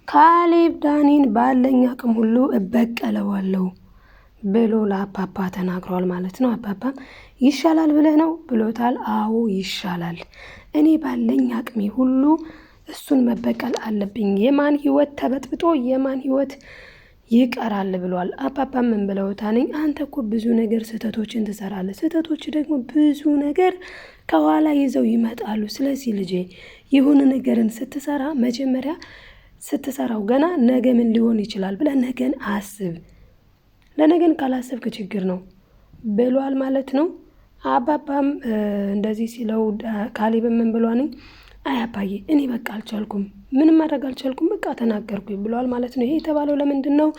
ካሌብ ዳኒን ባለኝ አቅም ሁሉ እበቀለዋለሁ ብሎ ለአባባ ተናግሯል ማለት ነው። አባባም ይሻላል ብለህ ነው ብሎታል። አዎ ይሻላል፣ እኔ ባለኝ አቅሜ ሁሉ እሱን መበቀል አለብኝ። የማን ህይወት ተበጥብጦ የማን ህይወት ይቀራል ብሏል። አባባ ምን ብለውታል? አንተ እኮ ብዙ ነገር ስህተቶችን ትሰራለህ፣ ስህተቶች ደግሞ ብዙ ነገር ከኋላ ይዘው ይመጣሉ። ስለዚህ ልጄ የሆነ ነገርን ስትሰራ መጀመሪያ ስትሰራው ገና ነገ ምን ሊሆን ይችላል ብለህ ነገን አስብ። ለነገን ካላሰብክ ችግር ነው ብሏል ማለት ነው። አባባም እንደዚህ ሲለው ካሌብም ምን ብሏል? አይ አባዬ እኔ በቃ አልቻልኩም፣ ምንም ማድረግ አልቻልኩም፣ በቃ ተናገርኩኝ ብሏል ማለት ነው። ይሄ የተባለው ለምንድን ነው?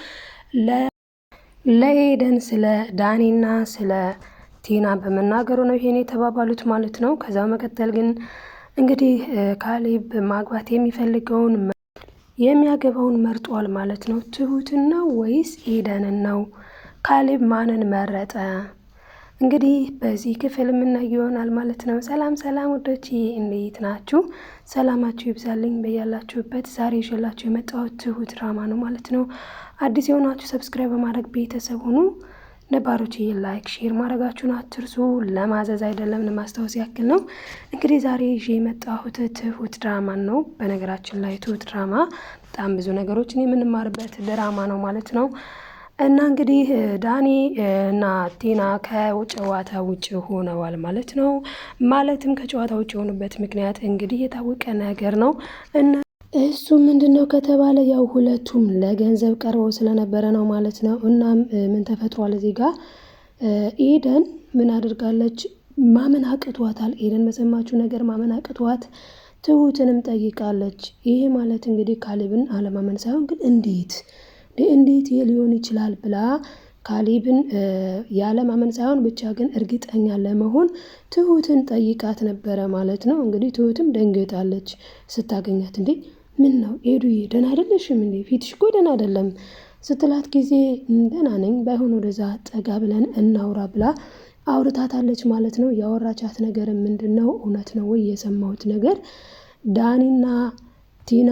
ለኤደን ስለ ዳኒና ስለ ቲና በመናገሩ ነው ይሄን የተባባሉት ማለት ነው። ከዛ መቀጠል ግን እንግዲህ ካሌብ ማግባት የሚፈልገውን የሚያገባውን መርጧል ማለት ነው። ትሁትን ነው ወይስ ኤደንን ነው? ካሌብ ማንን መረጠ? እንግዲህ በዚህ ክፍል የምናየው ይሆናል ማለት ነው። ሰላም ሰላም ውዶች እንዴት ናችሁ? ሰላማችሁ ይብዛልኝ በያላችሁበት። ዛሬ ይዤላችሁ የመጣሁት ትሁት ድራማ ነው ማለት ነው። አዲስ የሆናችሁ ሰብስክራይብ በማድረግ ቤተሰብ ሁኑ። ነባሮች ላይክ ሼር ማድረጋችሁን አትርሱ። ለማዘዝ አይደለም ለማስታወስ ያክል ነው። እንግዲህ ዛሬ ይዤ የመጣሁት ትሁት ድራማ ነው። በነገራችን ላይ ትሁት ድራማ በጣም ብዙ ነገሮችን የምንማርበት ድራማ ነው ማለት ነው። እና እንግዲህ ዳኒ እና ቲና ከጨዋታ ውጭ ሆነዋል ማለት ነው። ማለትም ከጨዋታ ውጭ የሆኑበት ምክንያት እንግዲህ የታወቀ ነገር ነው እና እሱ ምንድነው ከተባለ ያው ሁለቱም ለገንዘብ ቀርበው ስለነበረ ነው ማለት ነው። እናም ምን ተፈጥሯል እዚህ ጋር ኤደን ምን አድርጋለች? ማመን አቅቷታል። ኤደን በሰማችው ነገር ማመን አቅቷት ትሁትንም ጠይቃለች። ይሄ ማለት እንግዲህ ካሌብን አለማመን ሳይሆን ግን እንዴት ይሄ ሊሆን ይችላል ብላ ካሌብን ያለማመን ሳይሆን ብቻ ግን እርግጠኛ ለመሆን ትሁትን ጠይቃት ነበረ ማለት ነው። እንግዲህ ትሁትም ደንግጣለች ስታገኛት። እንዴ ምን ነው ኤዱዬ ደህና አይደለሽም እንዴ? ፊትሽ እኮ ደህና አይደለም ስትላት ጊዜ ደህና ነኝ፣ ባይሆን ወደዛ ጠጋ ብለን እናውራ ብላ አውርታታለች ማለት ነው። ያወራቻት ነገር ምንድን ነው? እውነት ነው ወይ የሰማሁት ነገር ዳኒና ቲና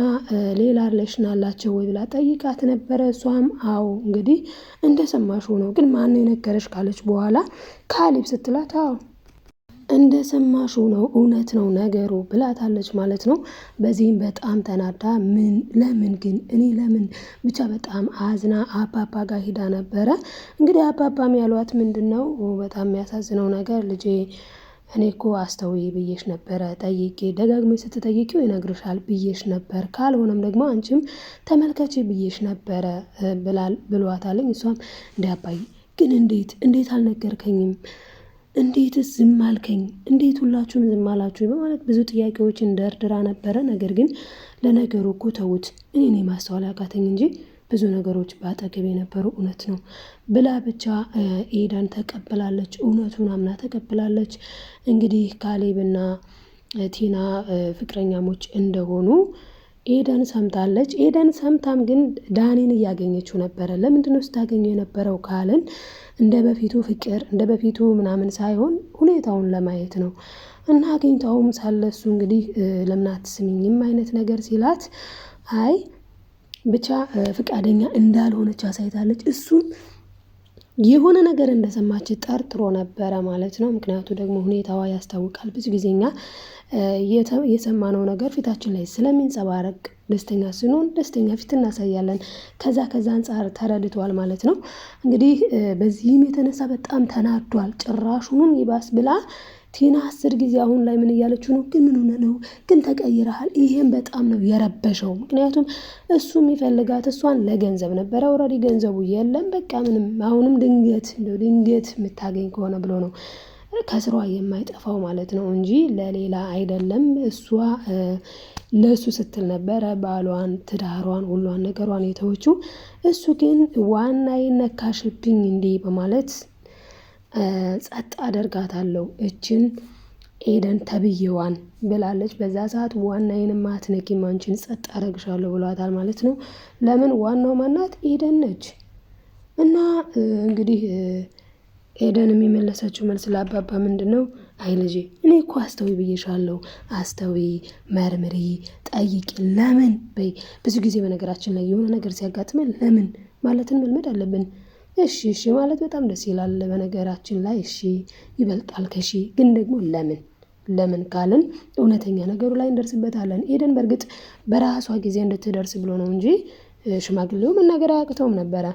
ሌላ ሪሌሽን አላቸው ወይ ብላ ጠይቃት ነበረ። እሷም አዎ እንግዲህ እንደሰማሽው ነው፣ ግን ማን የነገረሽ ካለች በኋላ ካሌብ ስትላት አዎ እንደሰማሽው ነው፣ እውነት ነው ነገሩ ብላታለች ማለት ነው። በዚህም በጣም ተናዳ ለምን ግን እኔ ለምን ብቻ በጣም አዝና አባባ ጋር ሂዳ ነበረ። እንግዲህ አባባም ያሏት ምንድን ነው በጣም የሚያሳዝነው ነገር ልጄ እኔ እኮ አስተውይ ብዬሽ ነበረ፣ ጠይቄ ደጋግሜ ስትጠይቂው ይነግርሻል ብዬሽ ነበር፣ ካልሆነም ደግሞ አንቺም ተመልከቺ ብዬሽ ነበረ ብሏታለኝ። እሷም እንደ አባዬ ግን እንዴት አልነገርከኝም? እንዴትስ ዝም አልከኝ? እንዴት ሁላችሁም ዝም አላችሁ? በማለት ብዙ ጥያቄዎችን ደርድራ ነበረ። ነገር ግን ለነገሩ እኮ ተውት፣ እኔ ማስተዋል ያቃተኝ እንጂ ብዙ ነገሮች በአጠገብ የነበሩ እውነት ነው ብላ ብቻ ኤደን ተቀብላለች። እውነቱን አምና ተቀብላለች። እንግዲህ ካሌብና ቲና ፍቅረኛሞች እንደሆኑ ኤደን ሰምታለች። ኤደን ሰምታም ግን ዳኒን እያገኘችው ነበረ። ለምንድነው ስታገኘው የነበረው ካልን እንደ በፊቱ ፍቅር እንደ በፊቱ ምናምን ሳይሆን ሁኔታውን ለማየት ነው። እና አግኝታውም ሳለሱ እንግዲህ ለምን አትስሚኝም አይነት ነገር ሲላት አይ ብቻ ፍቃደኛ እንዳልሆነች አሳይታለች። እሱም የሆነ ነገር እንደሰማች ጠርጥሮ ነበረ ማለት ነው። ምክንያቱ ደግሞ ሁኔታዋ ያስታውቃል። ብዙ ጊዜኛ የሰማነው ነገር ፊታችን ላይ ስለሚንጸባረቅ ደስተኛ ስንሆን ደስተኛ ፊት እናሳያለን። ከዛ አንጻር ተረድቷል ማለት ነው። እንግዲህ በዚህም የተነሳ በጣም ተናዷል። ጭራሹንም ይባስ ብላ ቲና 10 ጊዜ አሁን ላይ ምን እያለችው ነው? ግን ምን ሆነ ነው? ግን ተቀይረሃል። ይሄን በጣም ነው የረበሸው። ምክንያቱም እሱ የሚፈልጋት እሷን ለገንዘብ ነበረ። ኦልሬዲ ገንዘቡ የለም በቃ ምንም። አሁንም ድንገት የምታገኝ ከሆነ ብሎ ነው ከስሯ የማይጠፋው ማለት ነው እንጂ ለሌላ አይደለም። እሷ ለሱ ስትል ነበረ ባሏን፣ ትዳሯን፣ ሁሏን ነገሯን የተወችው። እሱ ግን ዋናዬ ነካሽብኝ እንዲህ በማለት ጸጥ አደርጋታለሁ እችን ኤደን ተብዬዋን ብላለች። በዛ ሰዓት ዋናዬንም አትነኪም አንቺን ጸጥ አደርግሻለሁ ብሏታል ማለት ነው። ለምን ዋናው ማናት? ኤደን ነች። እና እንግዲህ ኤደን የሚመለሰችው መልስ ለአባባ ምንድን ነው? አይ ልጄ እኔ እኮ አስተዊ ብዬሻለሁ፣ አስተዊ፣ መርምሪ፣ ጠይቂ፣ ለምን በይ። ብዙ ጊዜ በነገራችን ላይ የሆነ ነገር ሲያጋጥመን ለምን ማለትን መልመድ አለብን። እሺ ማለት በጣም ደስ ይላል በነገራችን ላይ እሺ ይበልጣል ከሺ። ግን ደግሞ ለምን ካልን እውነተኛ ነገሩ ላይ እንደርስበታለን። ኤደን በእርግጥ በራሷ ጊዜ እንድትደርስ ብሎ ነው እንጂ ሽማግሌው መናገር አያቅተውም ነበረ።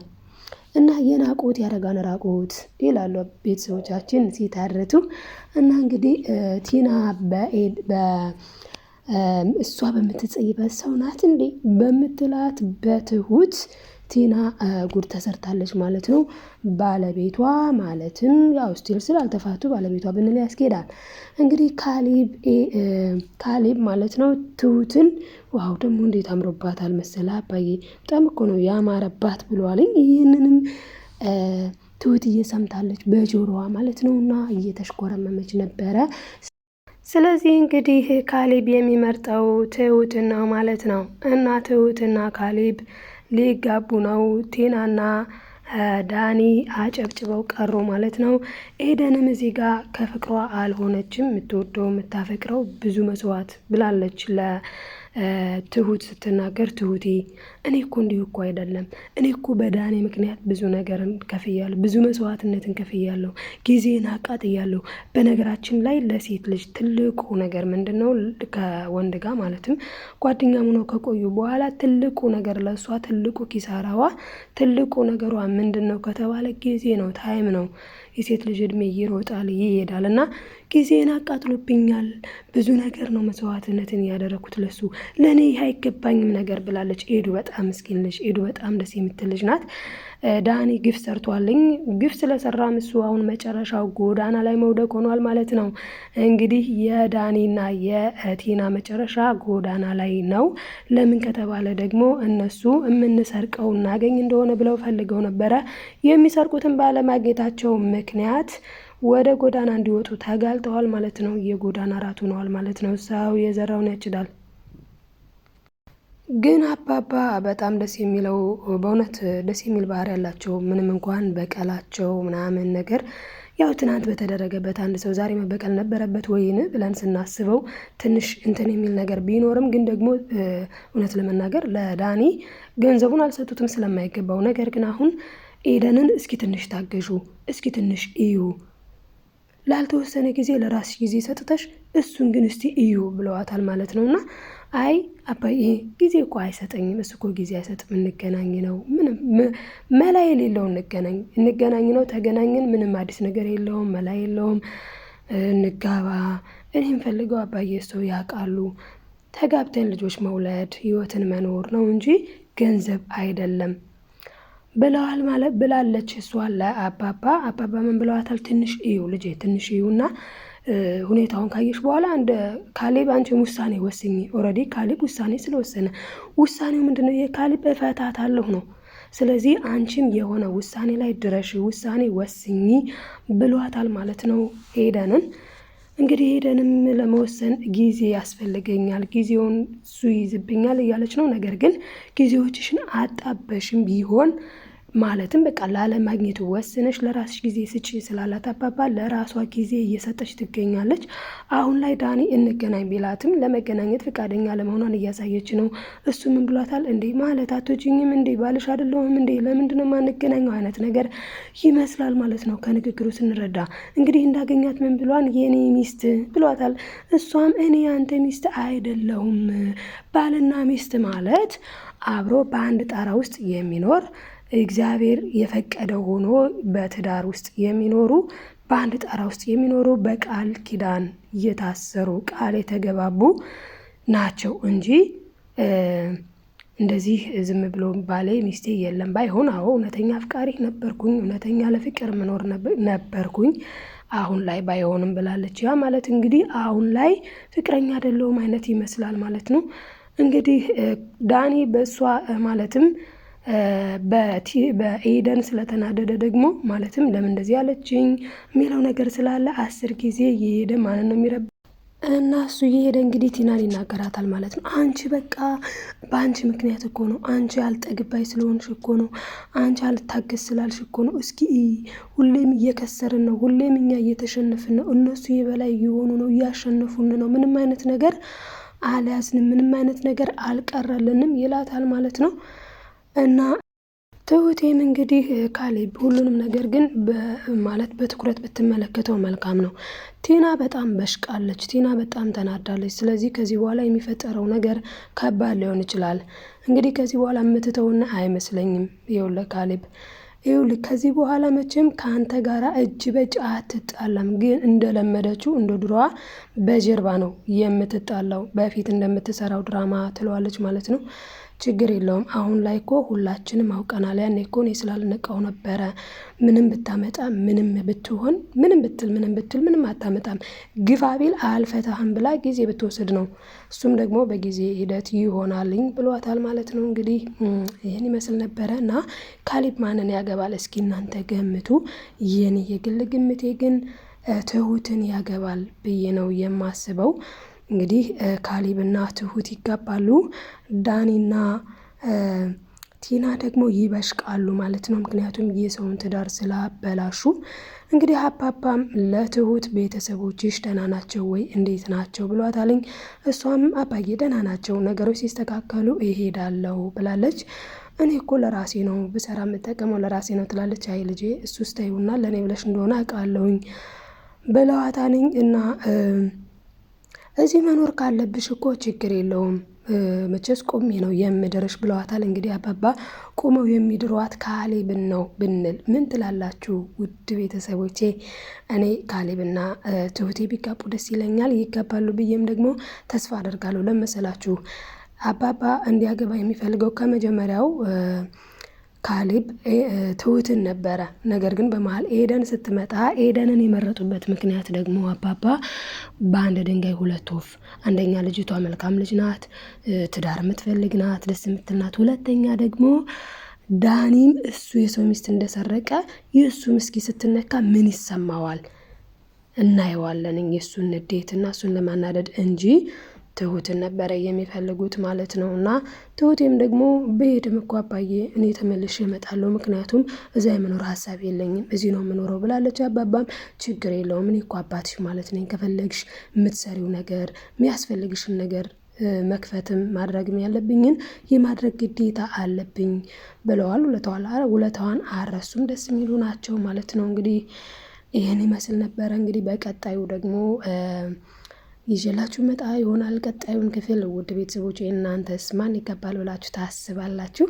እና የናቁት ያረጋን ራቁት ይላሉ ቤተሰቦቻችን ሲታረቱ። እና እንግዲህ ቲና እሷ በምትጸይበት ሰው ናት እንዴ በምትላት በትሁት ቲና ጉድ ተሰርታለች ማለት ነው። ባለቤቷ ማለትም ያው ስቲል ስላልተፋቱ ባለቤቷ ብንል ያስኬዳል። እንግዲህ ካሌብ ማለት ነው ትሁትን ዋው ደግሞ እንዴት አምሮባታል መሰለ አባዬ፣ በጣም እኮ ነው ያማረባት ብሏልኝ። ይህንንም ትሁት እየሰምታለች በጆሮዋ ማለት ነው እና እየተሽኮረመመች ነበረ። ስለዚህ እንግዲህ ካሌብ የሚመርጠው ትሁትን ነው ማለት ነው። እና ትሁትና ካሌብ ሊጋቡ ነው። ቲናና ዳኒ አጨብጭበው ቀሩ ማለት ነው። ኤደንም እዚህ ጋር ከፍቅሯ አልሆነችም። የምትወደው የምታፈቅረው ብዙ መስዋዕት ብላለች ለትሁት ስትናገር፣ ትሁቴ እኔ እኮ እንዲሁ እኮ አይደለም፣ እኔ እኮ በዳኒ ምክንያት ብዙ ነገርን ከፍያለሁ፣ ብዙ መስዋዕትነትን ከፍያለሁ፣ ጊዜን አቃጥያለሁ። በነገራችን ላይ ለሴት ልጅ ትልቁ ነገር ምንድን ነው? ከወንድ ጋር ማለትም ጓደኛም ሆነው ከቆዩ በኋላ ትልቁ ነገር ለእሷ ትልቁ ኪሳራዋ ትልቁ ነገሯ ምንድን ነው ከተባለ ጊዜ ነው፣ ታይም ነው። የሴት ልጅ እድሜ ይሮጣል ይሄዳል እና ጊዜን አቃጥሎብኛል፣ ብዙ ነገር ነው መስዋዕትነትን ያደረኩት ለሱ፣ ለእኔ ይህ አይገባኝም ነገር ብላለች። ኤዱ በጣም ምስኪን ልጅ፣ ኤዱ በጣም ደስ የምትል ልጅ ናት። ዳኒ ግፍ ሰርቷልኝ። ግፍ ስለሰራም እሱ አሁን መጨረሻው ጎዳና ላይ መውደቅ ሆኗል ማለት ነው። እንግዲህ የዳኒና የቲና መጨረሻ ጎዳና ላይ ነው። ለምን ከተባለ ደግሞ እነሱ የምንሰርቀው እናገኝ እንደሆነ ብለው ፈልገው ነበረ። የሚሰርቁትን ባለማግኘታቸው ምክንያት ወደ ጎዳና እንዲወጡ ተጋልጠዋል ማለት ነው። የጎዳና ራት ሆነዋል ማለት ነው። ሰው የዘራውን ያጭዳል። ግን አባባ በጣም ደስ የሚለው በእውነት ደስ የሚል ባህሪ ያላቸው፣ ምንም እንኳን በቀላቸው ምናምን ነገር ያው ትናንት በተደረገበት አንድ ሰው ዛሬ መበቀል ነበረበት ወይን ብለን ስናስበው ትንሽ እንትን የሚል ነገር ቢኖርም ግን ደግሞ እውነት ለመናገር ለዳኒ ገንዘቡን አልሰጡትም ስለማይገባው። ነገር ግን አሁን ኤደንን እስኪ ትንሽ ታገዡ፣ እስኪ ትንሽ እዩ፣ ላልተወሰነ ጊዜ ለራስሽ ጊዜ ሰጥተሽ እሱን ግን እስቲ እዩ ብለዋታል ማለት ነው። እና አይ አባዬ ጊዜ እኮ አይሰጠኝም፣ እሱ እኮ ጊዜ አይሰጥም፣ እንገናኝ ነው፣ ምንም መላ የሌለው እንገናኝ ነው። ተገናኝን፣ ምንም አዲስ ነገር የለውም፣ መላ የለውም፣ እንጋባ። እኔ የምፈልገው አባዬ ሰው ያውቃሉ፣ ተጋብተን ልጆች መውለድ ህይወትን መኖር ነው እንጂ ገንዘብ አይደለም ብለዋል ማለት ብላለች እሷ ለአባባ። አባባ ምን ብለዋታል? ትንሽ እዩ ልጄ፣ ትንሽ እዩና ሁኔታውን ካየሽ በኋላ እንደ ካሌብ አንቺም ውሳኔ ወስኝ። ኦልሬዲ ካሌብ ውሳኔ ስለወሰነ ውሳኔው ምንድነው? የካሌብ እፈታታለሁ ነው። ስለዚህ አንቺም የሆነ ውሳኔ ላይ ድረሽ፣ ውሳኔ ወስኝ ብሏታል ማለት ነው ኤደንን። እንግዲህ ኤደንም ለመወሰን ጊዜ ያስፈልገኛል፣ ጊዜውን እሱ ይይዝብኛል እያለች ነው። ነገር ግን ጊዜዎችሽን አጣበሽም ቢሆን ማለትም በቃ ላለማግኘቱ ወስነሽ ለራስሽ ጊዜ ስጪ ስላላት አባባ ለራሷ ጊዜ እየሰጠች ትገኛለች። አሁን ላይ ዳኒ እንገናኝ ቢላትም ለመገናኘት ፈቃደኛ ለመሆኗን እያሳየች ነው። እሱ ምን ብሏታል? እንዴ ማለት አትወጂኝም እንዴ? ባልሽ አይደለሁም እንዴ? ለምንድነው የማንገናኘው? አይነት ነገር ይመስላል ማለት ነው ከንግግሩ ስንረዳ። እንግዲህ እንዳገኛት ምን ብሏን? የኔ ሚስት ብሏታል። እሷም እኔ አንተ ሚስት አይደለሁም። ባልና ሚስት ማለት አብሮ በአንድ ጣራ ውስጥ የሚኖር እግዚአብሔር የፈቀደው ሆኖ በትዳር ውስጥ የሚኖሩ በአንድ ጣራ ውስጥ የሚኖሩ በቃል ኪዳን እየታሰሩ ቃል የተገባቡ ናቸው እንጂ እንደዚህ ዝም ብሎ ባሌ ሚስቴ የለም። ባይሆን አዎ እውነተኛ አፍቃሪ ነበርኩኝ፣ እውነተኛ ለፍቅር መኖር ነበርኩኝ፣ አሁን ላይ ባይሆንም ብላለች። ያ ማለት እንግዲህ አሁን ላይ ፍቅረኛ አይደለሁም አይነት ይመስላል ማለት ነው። እንግዲህ ዳኒ በእሷ ማለትም በኤደን ስለተናደደ ደግሞ ማለትም ለምን እንደዚህ ያለችኝ የሚለው ነገር ስላለ 10 ጊዜ የሄደ ማለት ነው የሚረብ እና እሱ እየሄደ እንግዲህ ቲናን ይናገራታል ማለት ነው። አንቺ በቃ በአንቺ ምክንያት እኮ ነው፣ አንቺ አልጠግባይ ስለሆንሽ እኮ ነው፣ አንቺ አልታገስ ስላልሽ እኮ ነው። እስኪ ሁሌም እየከሰርን ነው፣ ሁሌም እኛ እየተሸነፍን ነው፣ እነሱ የበላይ እየሆኑ ነው፣ እያሸነፉን ነው፣ ምንም አይነት ነገር አልያዝንም፣ ምንም አይነት ነገር አልቀረልንም ይላታል ማለት ነው። እና ትሁቴም እንግዲህ ካሌብ ሁሉንም ነገር ግን ማለት በትኩረት ብትመለከተው መልካም ነው። ቲና በጣም በሽቃለች፣ ቲና በጣም ተናዳለች። ስለዚህ ከዚህ በኋላ የሚፈጠረው ነገር ከባድ ሊሆን ይችላል። እንግዲህ ከዚህ በኋላ የምትተውና አይመስለኝም። ይኸውልህ ካሌብ፣ ይኸውልህ ከዚህ በኋላ መቼም ከአንተ ጋር እጅ በእጅ አትጣላም። ግን እንደለመደችው እንደ ድሮዋ በጀርባ ነው የምትጣላው፣ በፊት እንደምትሰራው ድራማ ትለዋለች ማለት ነው። ችግር የለውም። አሁን ላይ እኮ ሁላችንም አውቀናል። ያኔ እኮ እኔ ስላልነቃው ነበረ። ምንም ብታመጣ ምንም ብትሆን ምንም ብትል ምንም አታመጣም። ግፋ ቢል አልፈታህም ብላ ጊዜ ብትወስድ ነው። እሱም ደግሞ በጊዜ ሂደት ይሆናልኝ ብሏታል ማለት ነው። እንግዲህ ይህን ይመስል ነበረ እና ካሌብ ማንን ያገባል? እስኪ እናንተ ገምቱ። የኔ የግል ግምቴ ግን ትሁትን ያገባል ብዬ ነው የማስበው። እንግዲህ ካሌብና ትሁት ይጋባሉ። ዳኒና ቲና ደግሞ ይበሽቃሉ ማለት ነው። ምክንያቱም የሰውን ትዳር ስላበላሹ። እንግዲህ አባባም ለትሁት ቤተሰቦችሽ ደህና ናቸው ወይ እንዴት ናቸው ብሏታልኝ። እሷም አባዬ ደህና ናቸው፣ ነገሮች ሲስተካከሉ እሄዳለሁ ብላለች። እኔ እኮ ለራሴ ነው ብሰራ የምጠቀመው ለራሴ ነው ትላለች። አይ ልጄ እሱ ስተይውና ለእኔ ብለሽ እንደሆነ አውቃለሁኝ ብለዋታልኝ። እና እዚህ መኖር ካለብሽ እኮ ችግር የለውም መቼስ ቆሜ ነው የምድርሽ ብለዋታል። እንግዲህ አባባ ቆመው የሚድሯት ካሌብን ነው ብንል ምን ትላላችሁ ውድ ቤተሰቦቼ? እኔ ካሌብና ትሁቴ ቢጋቡ ደስ ይለኛል። ይጋባሉ ብዬም ደግሞ ተስፋ አደርጋለሁ። ለመሰላችሁ አባባ እንዲያገባ የሚፈልገው ከመጀመሪያው ካሌብ ትሁትን ነበረ። ነገር ግን በመሀል ኤደን ስትመጣ ኤደንን የመረጡበት ምክንያት ደግሞ አባባ በአንድ ድንጋይ ሁለት ወፍ፣ አንደኛ ልጅቷ መልካም ልጅ ናት፣ ትዳር የምትፈልግ ናት፣ ደስ የምትል ናት። ሁለተኛ ደግሞ ዳኒም እሱ የሰው ሚስት እንደሰረቀ የእሱ ምስኪ ስትነካ ምን ይሰማዋል እናየዋለን። የእሱን ንዴትና እሱን ለማናደድ እንጂ ትሁትን ነበረ የሚፈልጉት ማለት ነው። እና ትሁቴም ደግሞ በሄድም እኮ አባዬ እኔ ተመልሼ እመጣለሁ፣ ምክንያቱም እዛ የመኖር ሀሳብ የለኝም፣ እዚህ ነው የምኖረው ብላለች። አባባም ችግር የለውም እኔ እኮ አባትሽ ማለት ነኝ፣ ከፈለግሽ የምትሰሪው ነገር የሚያስፈልግሽን ነገር መክፈትም ማድረግም ያለብኝን የማድረግ ግዴታ አለብኝ ብለዋል። ውለታዋን አረሱም። ደስ የሚሉ ናቸው ማለት ነው። እንግዲህ ይህን ይመስል ነበረ። እንግዲህ በቀጣዩ ደግሞ ይዤላችሁ መጣ ይሆናል ቀጣዩን ክፍል። ውድ ቤተሰቦች እናንተስ ማን ይገባል ብላችሁ ታስባላችሁ?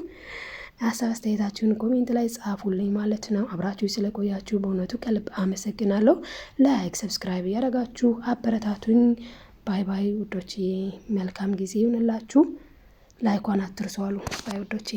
ሀሳብ አስተያየታችሁን ኮሜንት ላይ ጻፉልኝ ማለት ነው። አብራችሁ ስለቆያችሁ በእውነቱ ከልብ አመሰግናለሁ። ላይክ ሰብስክራይብ እያደረጋችሁ አበረታቱኝ። ባይ ባይ ውዶቼ፣ መልካም ጊዜ ይሁንላችሁ። ላይኳን አትርሷሉ። ባይ ውዶቼ።